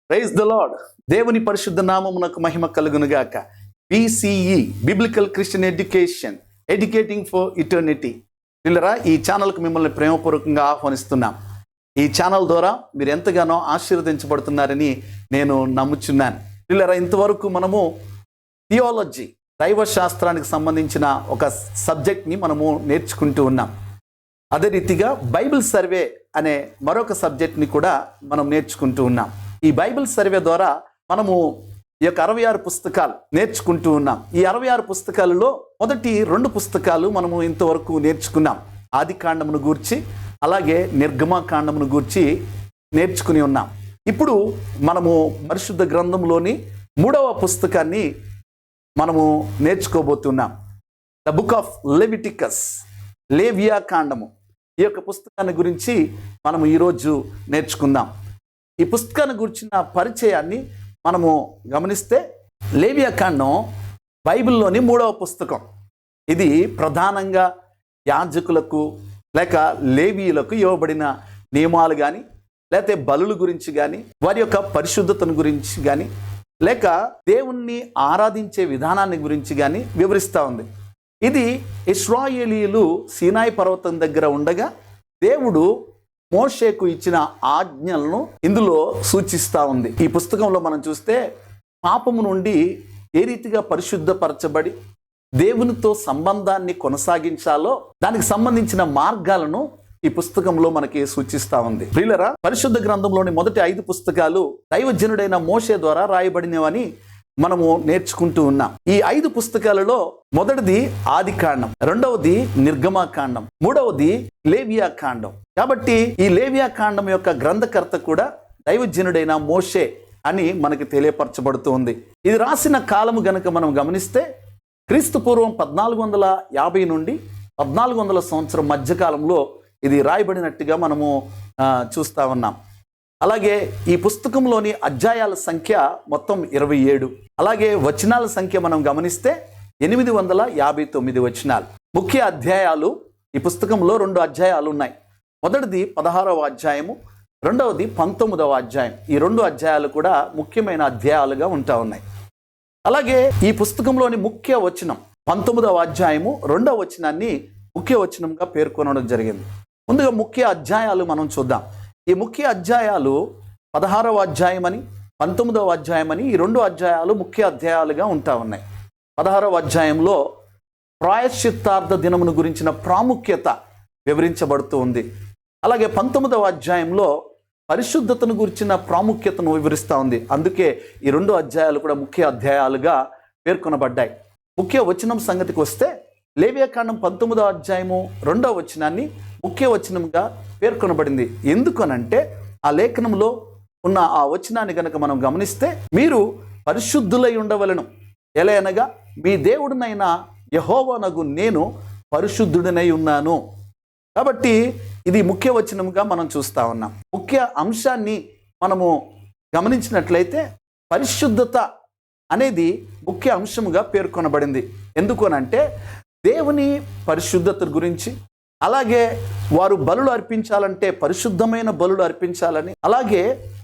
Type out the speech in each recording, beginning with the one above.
Praise the lord. దేవుని పరిశుద్ధ నామమునకు మహిమ కలుగునుగాక. BCE biblical Christian education, educating for eternity. పిల్లరా, ఈ ఛానల్కు మిమ్మల్ని ప్రేమపూర్వకంగా ఆహ్వానిస్తున్నాం. ఈ ఛానల్ ద్వారా మీరు ఎంతగానో ఆశీర్వదించబడుతున్నారని నేను నమ్ముచున్నాను. పిల్లరా, ఇంతవరకు మనము థియాలజీ, దైవశాస్త్రానికి సంబంధించిన ఒక సబ్జెక్ట్ని మనము నేర్చుకుంటూ ఉన్నాం. అదే రీతిగా బైబిల్ సర్వే అనే మరొక సబ్జెక్ట్ని కూడా మనం నేర్చుకుంటూ ఉన్నాం. ఈ బైబిల్ సర్వే ద్వారా మనము ఈ యొక్క 66 పుస్తకాలు నేర్చుకుంటూ ఉన్నాం. ఈ 66 పుస్తకాలలో మొదటి 2 పుస్తకాలు మనము ఇంతవరకు నేర్చుకున్నాం. ఆది కాండమును గూర్చి, అలాగే నిర్గమకాండమును గూర్చి నేర్చుకుని ఉన్నాం. ఇప్పుడు మనము పరిశుద్ధ గ్రంథంలోని 3వ పుస్తకాన్ని మనము నేర్చుకోబోతున్నాం. ద బుక్ ఆఫ్ లెవిటికస్, లేవియా కాండము. ఈ యొక్క పుస్తకాన్ని గురించి మనము ఈరోజు నేర్చుకుందాం. ఈ పుస్తకాన్ని గురించిన పరిచయాన్ని మనము గమనిస్తే, లేవియా కాండం బైబిల్లోని 3వ పుస్తకం. ఇది ప్రధానంగా యాజకులకు లేక లేవీయులకు ఇవ్వబడిన నియమాలు కానీ, లేకపోతే బలుల గురించి కానీ, వారి యొక్క పరిశుద్ధతను గురించి కానీ, లేక దేవుణ్ణి ఆరాధించే విధానాన్ని గురించి కానీ వివరిస్తూ ఉంది. ఇది ఇశ్రాయేలీయులు సీనాయి పర్వతం దగ్గర ఉండగా దేవుడు మోషేకు ఇచ్చిన ఆజ్ఞలను ఇందులో సూచిస్తూ ఉంది. ఈ పుస్తకంలో మనం చూస్తే పాపము నుండి ఏ రీతిగా పరిశుద్ధపరచబడి దేవునితో సంబంధాన్ని కొనసాగించాలో దానికి సంబంధించిన మార్గాలను ఈ పుస్తకంలో మనకి సూచిస్తూ ఉంది. ప్రియులరా, పరిశుద్ధ గ్రంథంలోని మొదటి 5 పుస్తకాలు దైవజనుడైన మోషే ద్వారా రాయబడినవని మనము నేర్చుకుంటూ ఉన్నాం. ఈ 5 పుస్తకాలలో మొదటిది ఆది కాండం, రెండవది నిర్గమకాండం, మూడవది లేవియా కాండం. కాబట్టి ఈ లేవియా కాండం యొక్క గ్రంథకర్త కూడా దైవజనుడైన మోషే అని మనకి తెలియపరచబడుతూ ఉంది. ఇది రాసిన కాలము గనక మనం గమనిస్తే క్రీస్తు పూర్వం 1450 నుండి 1400 సంవత్సరం మధ్యకాలంలో ఇది రాయబడినట్టుగా మనము చూస్తా ఉన్నాం. అలాగే ఈ పుస్తకంలోని అధ్యాయాల సంఖ్య మొత్తం 27. అలాగే వచనాల సంఖ్య మనం గమనిస్తే 859 వచనాలు. ముఖ్య అధ్యాయాలు ఈ పుస్తకంలో 2 అధ్యాయాలు ఉన్నాయి. మొదటిది 16వ అధ్యాయము, రెండవది 19వ అధ్యాయం. ఈ 2 అధ్యాయాలు కూడా ముఖ్యమైన అధ్యాయాలుగా ఉంటా ఉన్నాయి. అలాగే ఈ పుస్తకంలోని ముఖ్య వచనం 19వ అధ్యాయము 2వ వచనాన్ని ముఖ్య వచనంగా పేర్కొనడం జరిగింది. ముందుగా ముఖ్య అధ్యాయాలు మనం చూద్దాం. ఈ ముఖ్య అధ్యాయాలు 16వ అధ్యాయం అని, 19వ అధ్యాయం అని, ఈ 2 అధ్యాయాలు ముఖ్య అధ్యాయాలుగా ఉంటా ఉన్నాయి. 16వ అధ్యాయంలో ప్రాయశ్చిత్తార్థ దినమును గురించిన ప్రాముఖ్యత వివరించబడుతూ ఉంది. అలాగే 19వ అధ్యాయంలో పరిశుద్ధతను గురించిన ప్రాముఖ్యతను వివరిస్తూ ఉంది. అందుకే ఈ 2 అధ్యాయాలు కూడా ముఖ్య అధ్యాయాలుగా పేర్కొనబడ్డాయి. ముఖ్య వచనం సంగతికి వస్తే లేవియా కాండం 19వ అధ్యాయము 2వ వచనాన్ని ముఖ్య వచనంగా పేర్కొనబడింది. ఎందుకనంటే ఆ లేఖనంలో ఉన్న ఆ వచనాన్ని గనక మనం గమనిస్తే, మీరు పరిశుద్ధులై ఉండవలను, ఎలయనగా మీ దేవుడినైన యెహోవానగు నేను పరిశుద్ధుడినై ఉన్నాను. కాబట్టి ఇది ముఖ్య వచనంగా మనం చూస్తా ఉన్నాం. ముఖ్య అంశాన్ని మనము గమనించినట్లయితే పరిశుద్ధత అనేది ముఖ్య అంశముగా పేర్కొనబడింది. ఎందుకనంటే దేవుని పరిశుద్ధత గురించి, అలాగే వారు బలులు అర్పించాలంటే పరిశుద్ధమైన బలులు అర్పించాలని, అలాగే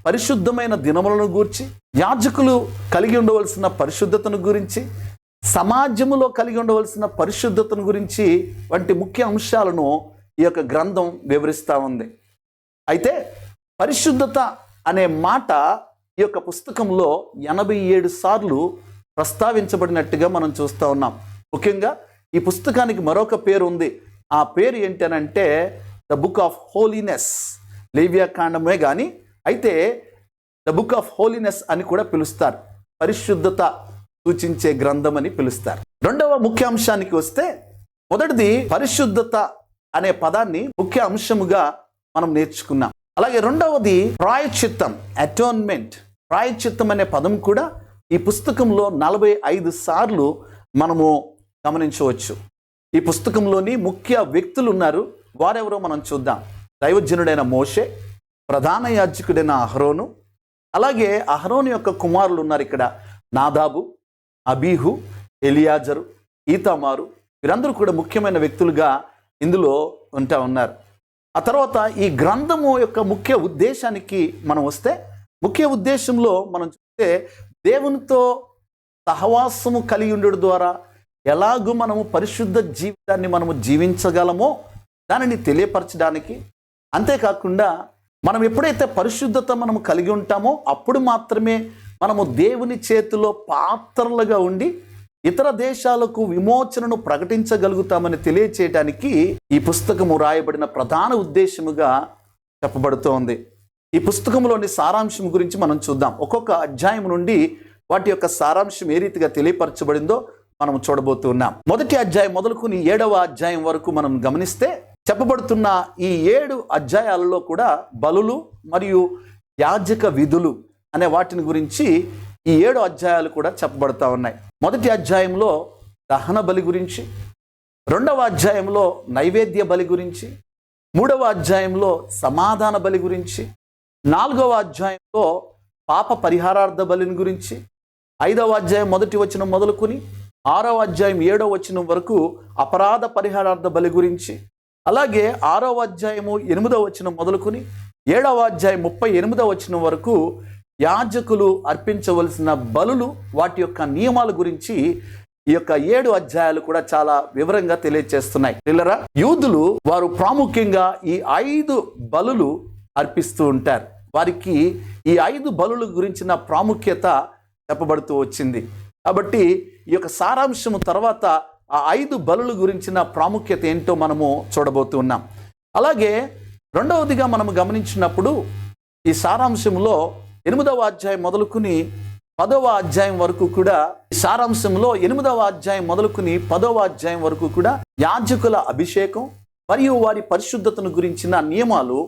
పరిశుద్ధమైన దినములను గురించి, యాజకులు కలిగి ఉండవలసిన పరిశుద్ధతను గురించి, సమాజములో కలిగి ఉండవలసిన పరిశుద్ధతను గురించి వంటి ముఖ్య అంశాలను ఈ యొక్క గ్రంథం వివరిస్తూ ఉంది. అయితే పరిశుద్ధత అనే మాట ఈ యొక్క పుస్తకంలో 87 సార్లు ప్రస్తావించబడినట్టుగా మనం చూస్తూ ఉన్నాం. ముఖ్యంగా ఈ పుస్తకానికి మరొక పేరు ఉంది. ఆ పేరు ఏంటనంటే ద బుక్ ఆఫ్ హోలీనెస్. లేవియా కాండమే కానీ అయితే ద బుక్ ఆఫ్ హోలీనెస్ అని కూడా పిలుస్తారు. పరిశుద్ధత సూచించే గ్రంథం అని పిలుస్తారు. రెండవ ముఖ్య అంశానికి వస్తే, మొదటిది పరిశుద్ధత అనే పదాన్ని ముఖ్య అంశముగా మనం నేర్చుకున్నాం. అలాగే రెండవది ప్రాయశ్చిత్తం, అటోన్మెంట్. ప్రాయశ్చిత్తం అనే పదం కూడా ఈ పుస్తకంలో 45 సార్లు మనము గమనించవచ్చు. ఈ పుస్తకంలోని ముఖ్య వ్యక్తులు ఉన్నారు. వారెవరో మనం చూద్దాం. దైవజనుడైన మోషే, ప్రధాన యాజకుడైన అహరోను, అలాగే అహరోను యొక్క కుమారులు ఉన్నారు ఇక్కడ. నాదాబు, అబీహు, ఎలియాజరు, ఈతామారు. వీరందరూ కూడా ముఖ్యమైన వ్యక్తులుగా ఇందులో ఉన్నారు. ఆ తర్వాత ఈ గ్రంథము యొక్క ముఖ్య ఉద్దేశానికి మనం వస్తే, ముఖ్య ఉద్దేశంలో మనం చూస్తే దేవునితో సహవాసము కలిగి ఉండడం ద్వారా ఎలాగూ మనము పరిశుద్ధ జీవితాన్ని మనము జీవించగలమో దానిని తెలియపరచడానికి, అంతేకాకుండా మనం ఎప్పుడైతే పరిశుద్ధత మనము కలిగి ఉంటామో అప్పుడు మాత్రమే మనము దేవుని చేతిలో పాత్రలుగా ఉండి ఇతర దేశాలకు విమోచనను ప్రకటించగలుగుతామని తెలియచేయడానికి ఈ పుస్తకము రాయబడిన ప్రధాన ఉద్దేశముగా చెప్పబడుతోంది. ఈ పుస్తకంలోని సారాంశం గురించి మనం చూద్దాం. ఒక్కొక్క అధ్యాయం నుండి వాటి యొక్క సారాంశం ఏ రీతిగా తెలియపరచబడిందో మనం చూడబోతున్నాం. మొదటి అధ్యాయం మొదలుకొని 7వ అధ్యాయం వరకు మనం గమనిస్తే చెప్పబడుతున్న ఈ 7 అధ్యాయాలలో కూడా బలులు మరియు యాజక విధులు అనే వాటిని గురించి ఈ 7 అధ్యాయాలు కూడా చెప్పబడతా ఉన్నాయి. మొదటి అధ్యాయంలో దహన బలి గురించి, 2వ అధ్యాయంలో నైవేద్య బలి గురించి, 3వ అధ్యాయంలో సమాధాన బలి గురించి, 4వ అధ్యాయంలో పాప పరిహారార్థ బలిని గురించి, 5వ అధ్యాయం 1వ వచనం మొదలుకొని 6వ అధ్యాయం 7వ వచనం వరకు అపరాధ పరిహారార్థ బలి గురించి, అలాగే 6వ అధ్యాయము 8వ వచనం మొదలుకొని 7వ అధ్యాయం 38వ వచనం వరకు యాజకులు అర్పించవలసిన బలులు వాటి యొక్క నియమాల గురించి ఈ యొక్క 7 అధ్యాయాలు కూడా చాలా వివరంగా తెలియజేస్తున్నాయి. పిల్లరా, యూదులు వారు ప్రాముఖ్యంగా ఈ 5 బలులు అర్పిస్తూ ఉంటారు. వారికి ఈ 5 బలుల గురించిన ప్రాముఖ్యత చెప్పబడుతూ వచ్చింది. కాబట్టి ఈ యొక్క సారాంశము తర్వాత ఆ 5 బలుల గురించిన ప్రాముఖ్యత ఏంటో మనము చూడబోతున్నాం. అలాగే రెండవదిగా మనము గమనించినప్పుడు ఈ సారాంశంలో 8వ అధ్యాయం మొదలుకుని 10వ అధ్యాయం వరకు కూడా, ఈ సారాంశంలో 8వ అధ్యాయం మొదలుకుని 10వ అధ్యాయం వరకు కూడా యాజకుల అభిషేకం మరియు వారి పరిశుద్ధతను గురించిన నియమాలు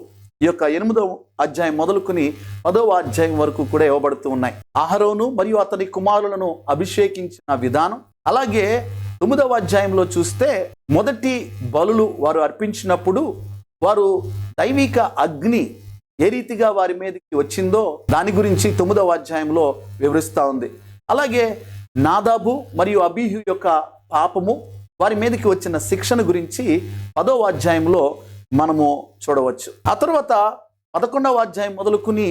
ఈ యొక్క 8వ అధ్యాయం మొదలుకుని 10వ అధ్యాయం వరకు కూడా ఇవ్వబడుతూ ఉన్నాయి. అహరోను మరియు అతని కుమారులను అభిషేకించిన విధానం, అలాగే 9వ అధ్యాయంలో చూస్తే మొదటి బలులు వారు అర్పించినప్పుడు వారు దైవిక అగ్ని ఏ రీతిగా వారి మీదకి వచ్చిందో దాని గురించి 9వ అధ్యాయంలో వివరిస్తూ ఉంది. అలాగే నాదాబు మరియు అబీహు యొక్క పాపము, వారి మీదకి వచ్చిన శిక్షణ గురించి 10వ అధ్యాయంలో మనము చూడవచ్చు. ఆ తర్వాత 11వ అధ్యాయం మొదలుకుని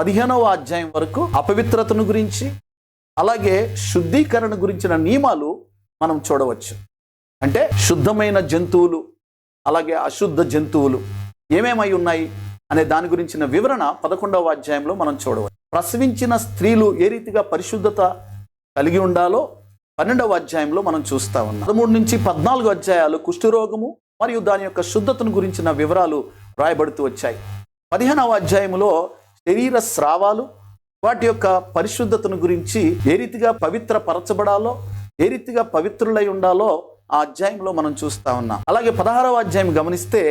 15వ అధ్యాయం వరకు అపవిత్రతను గురించి, అలాగే శుద్ధీకరణ గురించిన నియమాలు మనం చూడవచ్చు. అంటే శుద్ధమైన జంతువులు అలాగే అశుద్ధ జంతువులు ఏమేమై ఉన్నాయి అనే దాని గురించిన వివరణ 11వ అధ్యాయంలో మనం చూడవచ్చు. ప్రసవించిన స్త్రీలు ఏ రీతిగా పరిశుద్ధత కలిగి ఉండాలో 12వ అధ్యాయంలో మనం చూస్తా ఉన్నాం. 13 నుంచి 14 అధ్యాయాలు కుష్ఠరోగము మరియు దాని యొక్క శుద్ధతను గురించిన వివరాలు రాయబడుతూ వచ్చాయి. 15వ అధ్యాయంలో శరీర స్రావాలు వాటి యొక్క పరిశుద్ధతను గురించి ఏ రీతిగా పవిత్రపరచబడాలో, ఏ రీతిగా పవిత్రులై ఉండాలో ఆ అధ్యాయంలో మనం చూస్తా ఉన్నాం. అలాగే 16వ అధ్యాయం గమనిస్తే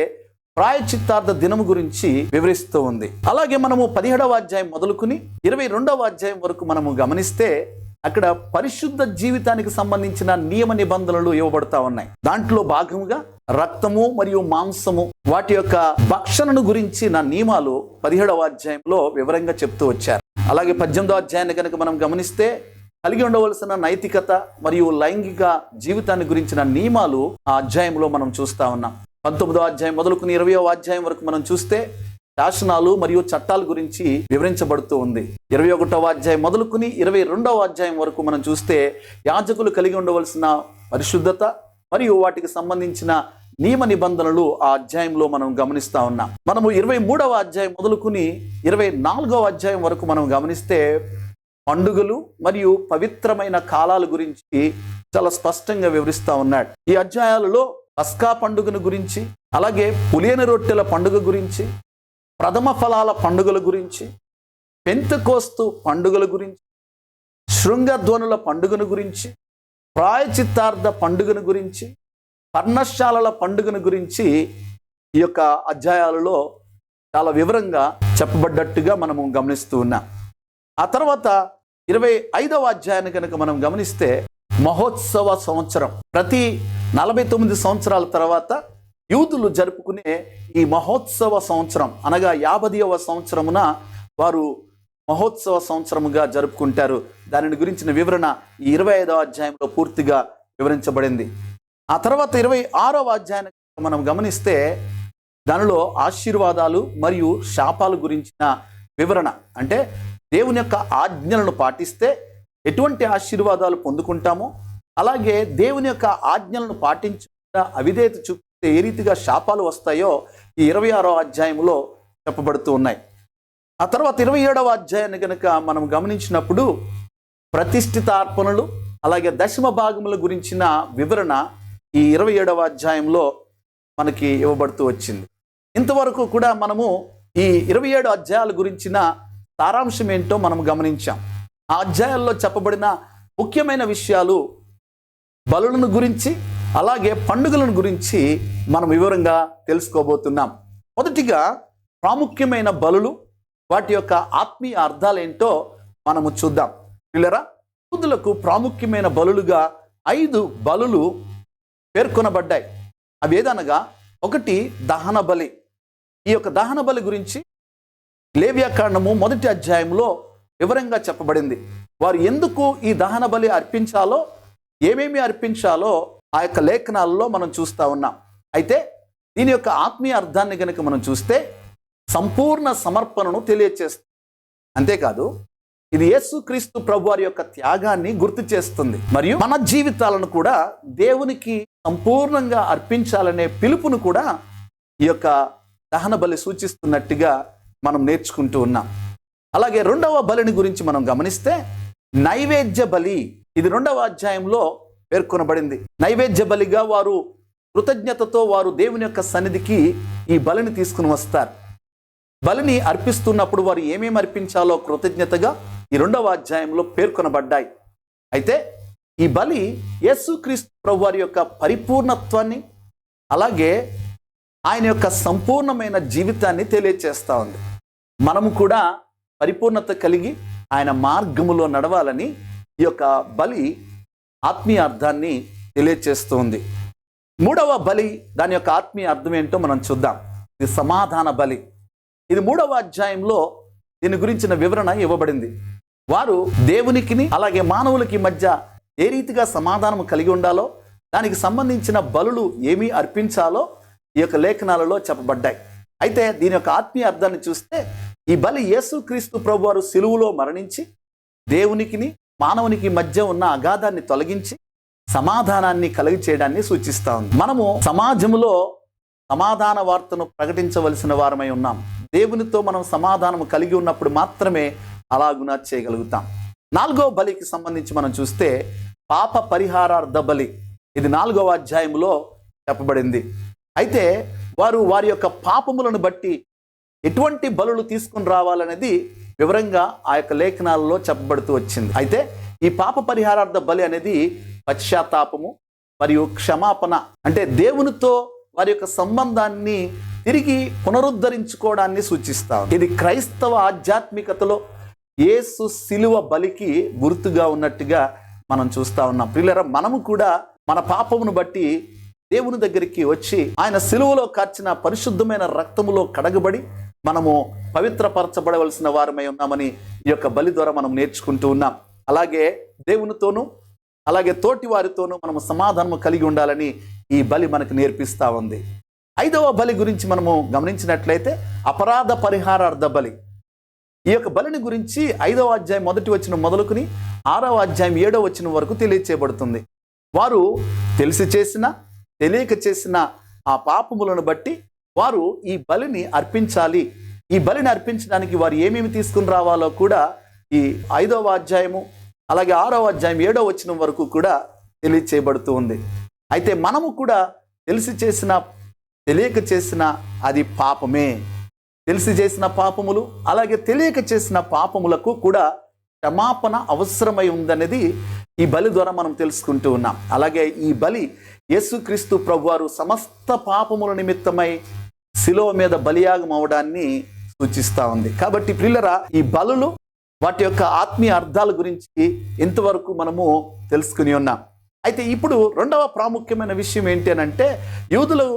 ప్రాయచిత్తార్థ దినము గురించి వివరిస్తూ ఉంది. అలాగే మనము 17వ అధ్యాయం మొదలుకుని 22వ అధ్యాయం వరకు మనము గమనిస్తే అక్కడ పరిశుద్ధ జీవితానికి సంబంధించిన నియమ నిబంధనలు ఇవ్వబడతా ఉన్నాయి. దాంట్లో భాగంగా రక్తము మరియు మాంసము వాటి యొక్క భక్షణను గురించి నా నియమాలు 17వ అధ్యాయంలో వివరంగా చెప్తూ వచ్చారు. అలాగే 18వ అధ్యాయాన్ని కనుక మనం గమనిస్తే కలిగి ఉండవలసిన నైతికత మరియు లైంగిక జీవితాన్ని గురించిన నియమాలు ఆ అధ్యాయంలో మనం చూస్తా ఉన్నాం. 19వ అధ్యాయం మొదలుకుని 20వ అధ్యాయం వరకు మనం చూస్తే శాసనాలు మరియు చట్టాల గురించి వివరించబడుతూ ఉంది. 21వ అధ్యాయం మొదలుకుని 22వ అధ్యాయం వరకు మనం చూస్తే యాజకులు కలిగి ఉండవలసిన పరిశుద్ధత మరియు వాటికి సంబంధించిన నియమ నిబంధనలు ఆ అధ్యాయంలో మనం గమనిస్తా ఉన్నాం. మనము 23వ అధ్యాయం మొదలుకుని 24వ అధ్యాయం వరకు మనం గమనిస్తే పండుగలు మరియు పవిత్రమైన కాలాల గురించి చాలా స్పష్టంగా వివరిస్తా ఉన్నాడు. ఈ అధ్యాయాలలో పస్కా పండుగను గురించి, అలాగే పులియని రొట్టెల పండుగ గురించి, ప్రథమ ఫలాల పండుగల గురించి, పెంతెకోస్తు పండుగల గురించి, శృంగధ్వనుల పండుగను గురించి, ప్రాయచిత్తార్థ పండుగను గురించి, పర్ణశాలల పండుగను గురించి ఈ యొక్క అధ్యాయాలలో చాలా వివరంగా చెప్పబడ్డట్టుగా మనము గమనిస్తూ ఉన్నాం. ఆ తర్వాత 25వ అధ్యాయాన్ని కనుక మనం గమనిస్తే మహోత్సవ సంవత్సరం, ప్రతి 49 సంవత్సరాల తర్వాత యూదులు జరుపుకునే ఈ మహోత్సవ సంవత్సరం అనగా 50వ సంవత్సరమున వారు మహోత్సవ సంవత్సరముగా జరుపుకుంటారు. దానిని గురించిన వివరణ ఈ 25వ అధ్యాయంలో పూర్తిగా వివరించబడింది. ఆ తర్వాత 26వ అధ్యాయాన్ని మనం గమనిస్తే దానిలో ఆశీర్వాదాలు మరియు శాపాల గురించిన వివరణ, అంటే దేవుని యొక్క ఆజ్ఞలను పాటిస్తే ఎటువంటి ఆశీర్వాదాలు పొందుకుంటామో, అలాగే దేవుని యొక్క ఆజ్ఞలను పాటించకుండా అవిధేయత చూపిస్తే ఏ రీతిగా శాపాలు వస్తాయో ఈ 26వ అధ్యాయంలో చెప్పబడుతూ ఉన్నాయి. ఆ తర్వాత 27వ అధ్యాయాన్ని కనుక మనం గమనించినప్పుడు ప్రతిష్ఠిత అర్పణలు అలాగే దశమ భాగముల గురించిన వివరణ ఈ 27వ అధ్యాయంలో మనకి ఇవ్వబడుతూ వచ్చింది. ఇంతవరకు కూడా మనము ఈ 27 అధ్యాయాల గురించిన సారాంశం ఏంటో మనం గమనించాం. ఆ అధ్యాయాల్లో చెప్పబడిన ముఖ్యమైన విషయాలు బలులను గురించి అలాగే పండుగలను గురించి మనం వివరంగా తెలుసుకోబోతున్నాం. మొదటిగా ప్రాముఖ్యమైన బలులు, వాటి యొక్క ఆత్మీయ అర్థాలేంటో మనము చూద్దాం. పిల్లరా, యూదులకు ప్రాముఖ్యమైన బలులుగా 5 బలులు పేర్కొనబడ్డాయి. అవి ఏదనగా, ఒకటి దహన బలి. ఈ యొక్క దహన బలి గురించి లేవ్యాకాండము 1వ అధ్యాయంలో వివరంగా చెప్పబడింది. వారు ఎందుకు ఈ దహన బలి అర్పించాలో, ఏమేమి అర్పించాలో ఆ యొక్క లేఖనాలలో మనం చూస్తూ ఉన్నాం. అయితే దీని యొక్క ఆత్మీయ అర్థాన్ని కనుక మనం చూస్తే సంపూర్ణ సమర్పణను తెలియచేస్తుంది. అంతేకాదు, ఇది యేసుక్రీస్తు ప్రభువారి యొక్క త్యాగాన్ని గుర్తు చేస్తుంది. మరియు మన జీవితాలను కూడా దేవునికి సంపూర్ణంగా అర్పించాలనే పిలుపును కూడా ఈ యొక్క దహన బలి సూచిస్తున్నట్టుగా మనం నేర్చుకుంటూ ఉన్నాం. అలాగే 2వ బలిని గురించి మనం గమనిస్తే నైవేద్య బలి. ఇది 2వ అధ్యాయంలో పేర్కొనబడింది. నైవేద్య బలిగా వారు కృతజ్ఞతతో వారు దేవుని యొక్క సన్నిధికి ఈ బలిని తీసుకుని వస్తారు. బలిని అర్పిస్తున్నప్పుడు వారు ఏమేమి అర్పించాలో కృతజ్ఞతగా ఈ 2వ అధ్యాయంలో పేర్కొనబడ్డాయి. అయితే ఈ బలి యేసుక్రీస్తు ప్రభువారి యొక్క పరిపూర్ణత్వాన్ని అలాగే ఆయన యొక్క సంపూర్ణమైన జీవితాన్ని తెలియచేస్తూ ఉంది. మనము కూడా పరిపూర్ణత కలిగి ఆయన మార్గములో నడవాలని ఈ యొక్క బలి ఆత్మీయ అర్థాన్ని తెలియచేస్తూ ఉంది. 3వ బలి, దాని యొక్క ఆత్మీయ అర్థం ఏంటో మనం చూద్దాం. ఇది సమాధాన బలి. ఇది 3వ అధ్యాయంలో దీని గురించిన వివరణ ఇవ్వబడింది. వారు దేవునికిని అలాగే మానవులకి మధ్య ఏ రీతిగా సమాధానం కలిగి ఉండాలో, దానికి సంబంధించిన బలులు ఏమి అర్పించాలో ఈ యొక్క లేఖనాలలో చెప్పబడ్డాయి. అయితే దీని యొక్క ఆత్మీయ అర్థాన్ని చూస్తే ఈ బలి యేసుక్రీస్తు ప్రభువారు సిలువలో మరణించి దేవునికిని మానవునికి మధ్య ఉన్న అగాధాన్ని తొలగించి సమాధానాన్ని కలిగి చేయడాన్ని సూచిస్తా ఉంది. మనము సమాజంలో సమాధాన వార్తను ప్రకటించవలసిన వారమై ఉన్నాం. దేవునితో మనం సమాధానం కలిగి ఉన్నప్పుడు మాత్రమే అలాగునా చేయగలుగుతాం. 4వ బలికి సంబంధించి మనం చూస్తే పాప పరిహారార్థ బలి. ఇది 4వ అధ్యాయంలో చెప్పబడింది. అయితే వారు వారి యొక్క పాపములను బట్టి ఎటువంటి బలులు తీసుకుని రావాలనేది వివరంగా ఆ యొక్క లేఖనాలలో చెప్పబడుతూ వచ్చింది. అయితే ఈ పాప పరిహారార్థ బలి అనేది పశ్చాత్తాపము మరియు క్షమాపణ, అంటే దేవునితో వారి యొక్క సంబంధాన్ని తిరిగి పునరుద్ధరించుకోవడాన్ని సూచిస్తాం. ఇది క్రైస్తవ ఆధ్యాత్మికతలో యేసు శిలువ బలికి గుర్తుగా ఉన్నట్టుగా మనం చూస్తా ఉన్నాం. ప్రియులారా, మనము కూడా మన పాపమును బట్టి దేవుని దగ్గరికి వచ్చి ఆయన శిలువలో కార్చిన పరిశుద్ధమైన రక్తములో కడగబడి మనము పవిత్రపరచబడవలసిన వారమై ఉన్నామని ఈ యొక్క బలి ద్వారా మనం నేర్చుకుంటూ ఉన్నాం. అలాగే దేవునితోనూ అలాగే తోటి వారితోనూ మనము సమాధానము కలిగి ఉండాలని ఈ బలి మనకు నేర్పిస్తా ఉంది. 5వ బలి గురించి మనము గమనించినట్లయితే అపరాధ పరిహారార్థ బలి. ఈ యొక్క బలిని గురించి 5వ అధ్యాయం 1వ వచనం మొదలుకుని 6వ అధ్యాయం 7వ వచనం వరకు తెలియచేయబడుతుంది. వారు తెలిసి చేసిన తెలియక చేసిన ఆ పాపములను బట్టి వారు ఈ బలిని అర్పించాలి. ఈ బలిని అర్పించడానికి వారు ఏమేమి తీసుకుని రావాలో కూడా ఈ 5వ అధ్యాయము అలాగే 6వ అధ్యాయం 7వ వచనం వరకు కూడా తెలియచేయబడుతూ ఉంది. అయితే మనము కూడా తెలిసి చేసిన తెలియక చేసిన అది పాపమే. తెలిసి చేసిన పాపములు అలాగే తెలియక చేసిన పాపములకు కూడా క్షమాపణ అవసరమై ఉందనేది ఈ బలి ద్వారా మనం తెలుసుకుంటూ ఉన్నాం. అలాగే ఈ బలి యేసుక్రీస్తు ప్రభువారు సమస్త పాపముల నిమిత్తమై శిలువ మీద బలియాగం అవడాన్ని సూచిస్తూ ఉంది. కాబట్టి ప్రియులరా, ఈ బలులు వాటి యొక్క ఆత్మీయ అర్థాల గురించి ఇంతవరకు మనము తెలుసుకుని ఉన్నాం. అయితే ఇప్పుడు 2వ ప్రాముఖ్యమైన విషయం ఏంటి అని అంటే, యూదులు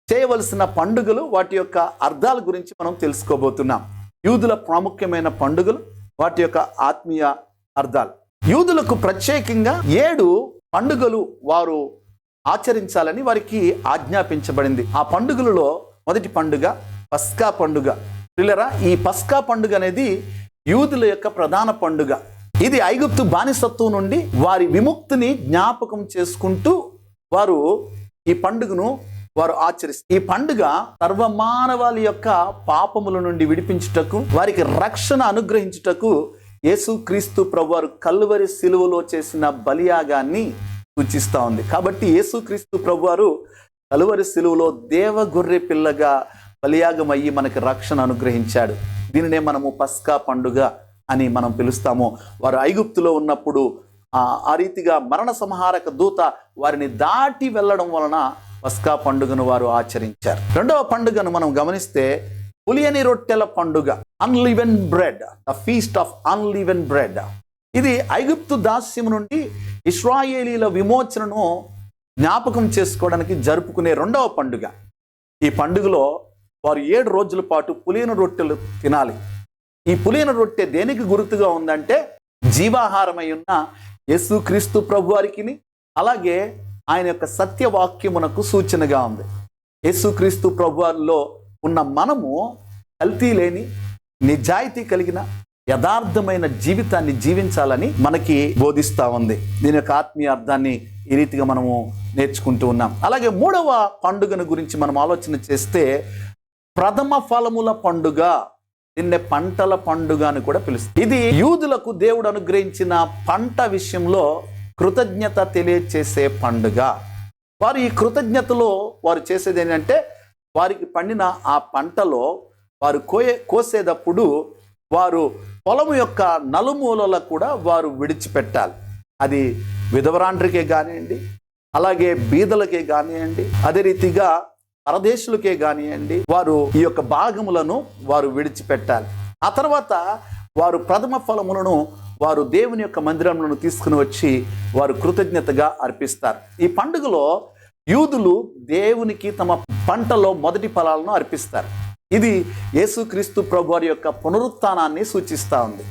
చేయవలసిన పండుగలు, వాటి యొక్క అర్థాల గురించి మనం తెలుసుకోబోతున్నాం. యూదుల ప్రాముఖ్యమైన పండుగలు, వాటి యొక్క ఆత్మీయ అర్థాలు. యూదులకు ప్రత్యేకంగా 7 పండుగలు వారు ఆచరించాలని వారికి ఆజ్ఞాపించబడింది. ఆ పండుగలలో మొదటి పండుగ పస్కా పండుగ. పిల్లరా, ఈ పస్కా పండుగ అనేది యూదుల యొక్క ప్రధాన పండుగ. ఇది ఐగుప్తు బానిసత్వం నుండి వారి విముక్తిని జ్ఞాపకం చేసుకుంటూ వారు ఈ పండుగను వారు ఆచరిస్తారు. ఈ పండుగ సర్వమానవాళి యొక్క పాపముల నుండి విడిపించుటకు, వారికి రక్షణ అనుగ్రహించుటకు యేసుక్రీస్తు ప్రభువారు కల్వరి శిలువలో చేసిన బలియాగాన్ని సూచిస్తూ ఉంది. కాబట్టి యేసుక్రీస్తు ప్రభువారు కల్వరి శిలువలో దేవ గొర్రె పిల్లగా బలియాగం అయ్యి మనకి రక్షణ అనుగ్రహించాడు. దీనినే మనము పస్కా పండుగ అని మనం పిలుస్తాము. వారు ఐగుప్తులో ఉన్నప్పుడు ఆ రీతిగా మరణ సంహారక దూత వారిని దాటి వెళ్ళడం వలన పస్కా పండుగను వారు ఆచరించారు. రెండవ పండుగను మనం గమనిస్తే పులియని రొట్టెల పండుగ, unleavened bread, the feast of unleavened bread. ఇది ఐగుప్తు దాస్యం నుండి ఇశ్రాయేలీల విమోచనను జ్ఞాపకం చేసుకోవడానికి జరుపుకునే రెండవ పండుగ. ఈ పండుగలో వారు 7 రోజుల పాటు పులియని రొట్టెలు తినాలి. ఈ పులియని రొట్టె దేనికి గుర్తుగా ఉందంటే జీవాహారమై ఉన్న యేసుక్రీస్తు ప్రభువారికి, అలాగే ఆయన యొక్క సత్యవాక్యమునకు సూచనగా ఉంది. యేసుక్రీస్తు ప్రభువారిలో ఉన్న మనము కల్తీ లేని, నిజాయితీ కలిగిన, యథార్థమైన జీవితాన్ని జీవించాలని మనకి బోధిస్తూ ఉంది. దీని యొక్క ఆత్మీయ అర్థాన్ని ఈ రీతిగా మనము నేర్చుకుంటూ ఉన్నాం. అలాగే మూడవ పండుగను గురించి మనం ఆలోచన చేస్తే ప్రథమ ఫలముల పండుగ, దీన్నే పంటల పండుగ అని కూడా పిలుస్తుంది. ఇది యూదులకు దేవుడు అనుగ్రహించిన పంట విషయంలో కృతజ్ఞత తెలియచేసే పండుగ. వారు ఈ కృతజ్ఞతలో వారు చేసేది ఏంటంటే వారికి పండిన ఆ పంటలో వారు కోసేటప్పుడు వారు పొలము యొక్క నలుమూలల కూడా వారు విడిచిపెట్టాలి. అది విధవరాండ్రికే కానివ్వండి, అలాగే బీదలకే కానివ్వండి, అదే రీతిగా పరదేశులకే కానివ్వండి, వారు ఈ యొక్క భాగములను వారు విడిచిపెట్టాలి. ఆ తర్వాత వారు ప్రథమ ఫలములను వారు దేవుని యొక్క మందిరములను తీసుకుని వచ్చి వారు కృతజ్ఞతగా అర్పిస్తారు. ఈ పండుగలో యూదులు దేవునికి తమ పంటలో మొదటి ఫలాలను అర్పిస్తారు. ఇది యేసుక్రీస్తు ప్రభువారి యొక్క పునరుత్థానాన్ని సూచిస్తూ ఉంది.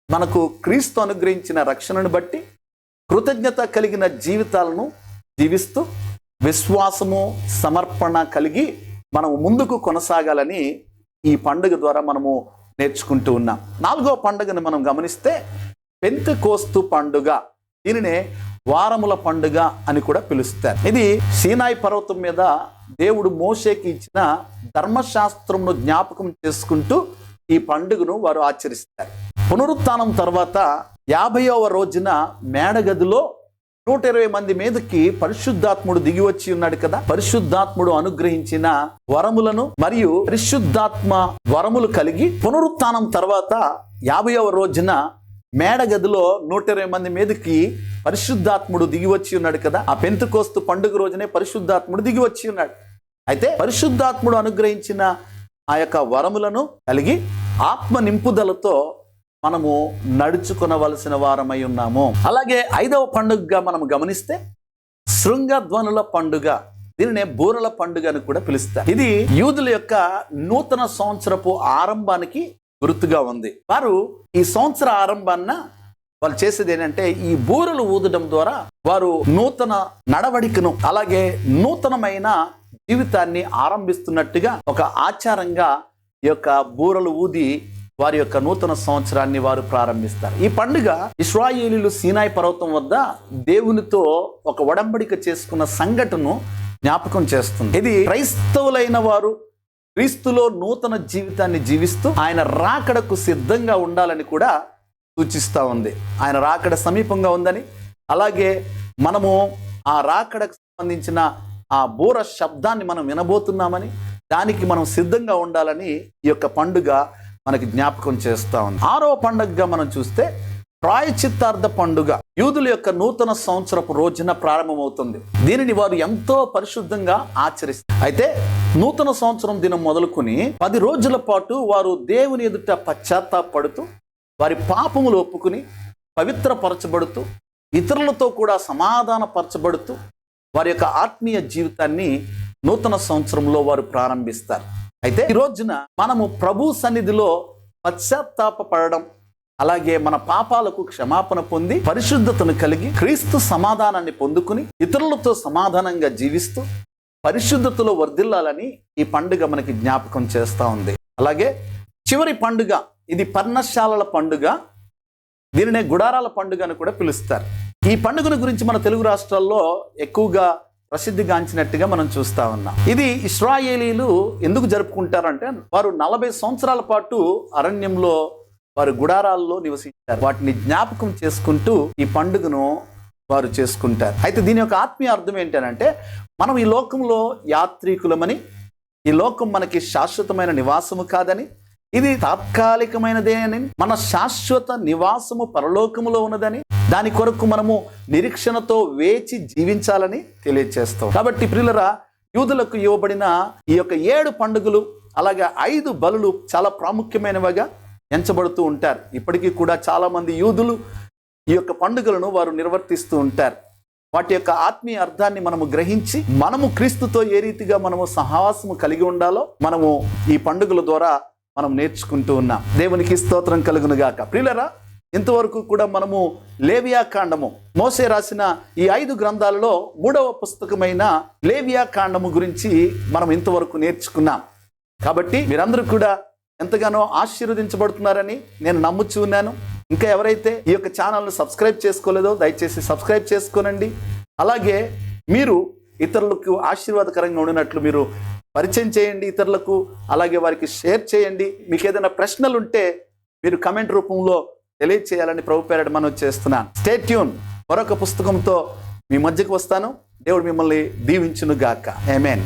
మనకు క్రీస్తు అనుగ్రహించిన రక్షణను బట్టి కృతజ్ఞత కలిగిన జీవితాలను జీవిస్తూ విశ్వాసము, సమర్పణ కలిగి మనము ముందుకు కొనసాగాలని ఈ పండుగ ద్వారా మనము నేర్చుకుంటూ ఉన్నాం. 4వ పండుగను మనం గమనిస్తే పెంతెకోస్తు పండుగ. దీనినే వారముల పండుగ అని కూడా పిలుస్తారు. ఇది సీనాయి పర్వతం మీద దేవుడు మోషేకి ఇచ్చిన ధర్మశాస్త్రమును జ్ఞాపకం చేసుకుంటూ ఈ పండుగను వారు ఆచరిస్తారు. పునరుత్థానం తర్వాత 50వ రోజున మేడగదిలో 120 మంది మీదకి పరిశుద్ధాత్ముడు దిగి వచ్చి ఉన్నాడు కదా. పరిశుద్ధాత్ముడు అనుగ్రహించిన వరములను మరియు పరిశుద్ధాత్మ వరములు కలిగి పునరుత్థానం తర్వాత 50వ రోజున మేడగదిలో 120 మంది మీదకి పరిశుద్ధాత్ముడు దిగి వచ్చి ఉన్నాడు కదా. ఆ పెంతెకోస్తు పండుగ రోజునే పరిశుద్ధాత్ముడు దిగి వచ్చి ఉన్నాడు. అయితే పరిశుద్ధాత్ముడు అనుగ్రహించిన ఆ యొక్క వరములను కలిగి ఆత్మ నింపుదలతో మనము నడుచుకొనవలసిన వారమై ఉన్నాము. అలాగే 5వ పండుగగా మనం గమనిస్తే శృంగధ్వనుల పండుగ. దీనినే బూరల పండుగ అని కూడా పిలుస్తారు. ఇది యూదుల యొక్క నూతన సంవత్సరపు ఆరంభానికి గుర్తుగా ఉంది. వారు ఈ సంవత్సర ఆరంభాన్న వాళ్ళు చేసేది ఏంటంటే ఈ బూరలు ఊదడం ద్వారా వారు నూతన నడవడికను, అలాగే నూతనమైన జీవితాన్ని ఆరంభిస్తున్నట్టుగా ఒక ఆచారంగా ఈ యొక్క బూరలు ఊది వారి యొక్క నూతన సంవత్సరాన్ని వారు ప్రారంభిస్తారు. ఈ పండుగ ఇశ్రాయేలీయులు సీనాయి పర్వతం వద్ద దేవునితో ఒక ఒడంబడిక చేసుకున్న సంఘటనను జ్ఞాపకం చేస్తుంది. ఇది క్రైస్తవులైన వారు క్రీస్తులో నూతన జీవితాన్ని జీవిస్తూ ఆయన రాకడకు సిద్ధంగా ఉండాలని కూడా సూచిస్తూ ఉంది. ఆయన రాకడ సమీపంగా ఉందని, అలాగే మనము ఆ రాకడకు సంబంధించిన ఆ బూర శబ్దాన్ని మనం వినబోతున్నామని, దానికి మనం సిద్ధంగా ఉండాలని ఈ యొక్క పండుగ మనకి జ్ఞాపకం చేస్తూ ఉంది. 6వ పండుగగా మనం చూస్తే ప్రాయశ్చిత్తార్థ పండుగ. యూదుల యొక్క నూతన సంవత్సరపు రోజున ప్రారంభమవుతుంది. దీనిని వారు ఎంతో పరిశుద్ధంగా ఆచరిస్తారు. అయితే నూతన సంవత్సరం దినం మొదలుకొని 10 రోజుల పాటు వారు దేవుని ఎదుట పశ్చాత్తాపడుతూ వారి పాపములు ఒప్పుకుని పవిత్రపరచబడుతూ ఇతరులతో కూడా సమాధానపరచబడుతూ వారి యొక్క ఆత్మీయ జీవితాన్ని నూతన సంవత్సరంలో వారు ప్రారంభిస్తారు. అయితే ఈ రోజున మనము ప్రభు సన్నిధిలో పశ్చాత్తాపడడం, అలాగే మన పాపాలకు క్షమాపణ పొంది పరిశుద్ధతను కలిగి క్రీస్తు సమాధానాన్ని పొందుకుని ఇతరులతో సమాధానంగా జీవిస్తూ పరిశుద్ధతలో వర్ధిల్లాలని ఈ పండుగ మనకి జ్ఞాపకం చేస్తూ ఉంది. అలాగే చివరి పండుగ ఇది పర్ణశాలల పండుగ, దీనినే గుడారాల పండుగ అని కూడా పిలుస్తారు. ఈ పండుగను గురించి మన తెలుగు రాష్ట్రాల్లో ఎక్కువగా ప్రసిద్ధిగాంచినట్టుగా మనం చూస్తా ఉన్నాం. ఇది ఇశ్రాయేలీలు ఎందుకు జరుపుకుంటారంటే, వారు 40 సంవత్సరాల పాటు అరణ్యంలో వారు గుడారాల్లో నివసించారు. వాటిని జ్ఞాపకం చేసుకుంటూ ఈ పండుగను వారు చేసుకుంటారు. అయితే దీని యొక్క ఆత్మీయ అర్థం ఏంటంటే, మనం ఈ లోకంలో యాత్రికులమని, ఈ లోకం మనకి శాశ్వతమైన నివాసము కాదని, ఇది తాత్కాలికమైనదేనని, మన శాశ్వత నివాసము పరలోకములో ఉన్నదని, దాని కొరకు మనము నిరీక్షణతో వేచి జీవించాలని తెలియజేస్తాం. కాబట్టి ప్రియులరా, యూదులకు ఇవ్వబడిన ఈ యొక్క 7 పండుగలు అలాగే 5 బలులు చాలా ప్రాముఖ్యమైనవిగా ఎంచబడుతూ ఉంటారు. ఇప్పటికీ కూడా చాలా మంది యూదులు ఈ యొక్క పండుగలను వారు నిర్వర్తిస్తూ ఉంటారు. వాటి యొక్క ఆత్మీయ అర్థాన్ని మనము గ్రహించి, మనము క్రీస్తుతో ఏ రీతిగా మనము సహవాసము కలిగి ఉండాలో మనము ఈ పండుగల ద్వారా మనం నేర్చుకుంటూ ఉన్నాం. దేవునికి స్తోత్రం కలుగును గాక. ప్రియులరా, ఇంతవరకు కూడా మనము లేవియా కాండము, మోసే రాసిన ఈ 5 గ్రంథాలలో 3వ పుస్తకమైన లేవియా కాండము గురించి మనం ఇంతవరకు నేర్చుకున్నాం. కాబట్టి మీరందరూ కూడా ఎంతగానో ఆశీర్వదించబడుతున్నారని నేను నమ్ముచూ ఉన్నాను. ఇంకా ఎవరైతే ఈ యొక్క ఛానల్ను సబ్స్క్రైబ్ చేసుకోలేదో దయచేసి సబ్స్క్రైబ్ చేసుకోనండి. అలాగే మీరు ఇతరులకు ఆశీర్వాదకరంగా ఉండినట్లు మీరు పరిచయం చేయండి ఇతరులకు, అలాగే వారికి షేర్ చేయండి. మీకు ఏదైనా ప్రశ్నలు ఉంటే మీరు కమెంట్ రూపంలో తెలియచేయాలని ప్రభు పేరట మనం చేస్తున్నాను. Stay tune. మరొక పుస్తకంతో మీ మధ్యకు వస్తాను. దేవుడు మిమ్మల్ని దీవించును గాక. ఆమేన్.